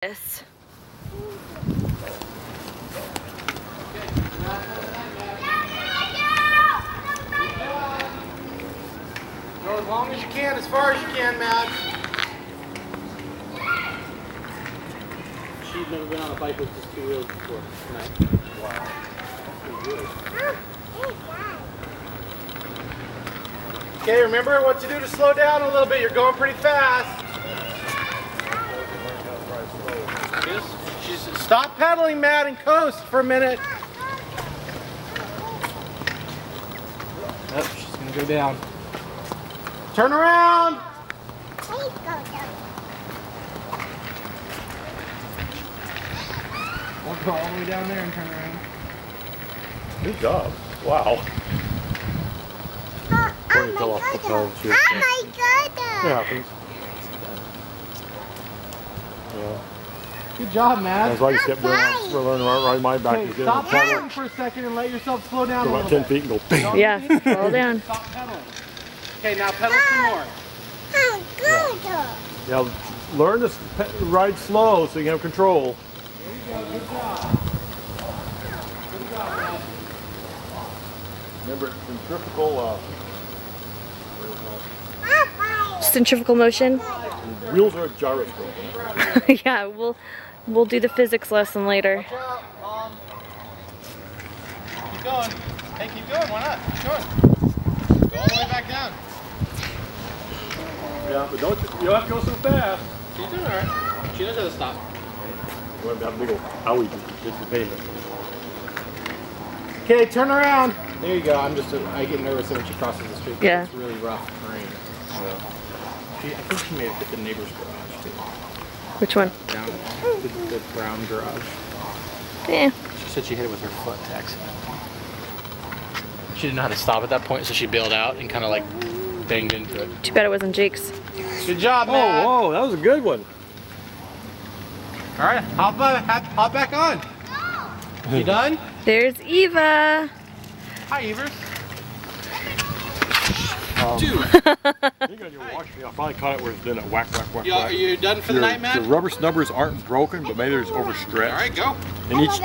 This. Go as long as you can, as far as you can, Matt. She's never been on a bike with just 2 wheels before tonight. Wow. That's pretty good. Okay, remember what to do to slow down a little bit. You're going pretty fast. Stop pedaling, Matt, and coast for a minute. Oh, she's gonna go down. Turn around. We'll go all the way down there and turn around. Good job. Wow. Fell off the pedals here. Oh my god! It happens. Yeah. Good job, Matt. That's why you kept doing it. We're learning to ride my back. Okay, stop pedaling for a second and let yourself slow down Go a about little 10 bit. feet and go bang. Yeah, slow down. Stop pedaling. Okay, now pedal some more. Oh, good! Yeah, learn to ride slow so you can have control. There you go, good job. Good job, Matt. Remember, it's centrifugal. Centrifugal motion. Wheels are a gyroscope. Yeah, we'll do the physics lesson later. Watch out, Mom. Keep going. Hey, keep going. Why not? Keep going. Go all the way back down. Yeah, but don't you don't have to go so fast. She's doing alright. She knows how to stop. You want to have a big old owie to get the payment. Okay, turn around. There you go. I get nervous when she crosses the street. Yeah. It's really rough terrain. Yeah. I think she made it fit the neighbor's garage too. Which one? Down the brown garage. Yeah. She said she hit it with her foot to accident. She didn't know how to stop at that point, so she bailed out and kind of like banged into it. Too bad it wasn't Jake's. Good job, Matt. Oh, whoa, that was a good one. All right, hop back on. You done? There's Eva. Hi, Evers. Dude. I think on your watch, I finally caught it where it's been at whack, whack, whack, Are whack. you done for the night, Matt? The rubber snubbers aren't broken, but maybe they're overstretched. All right, go. And each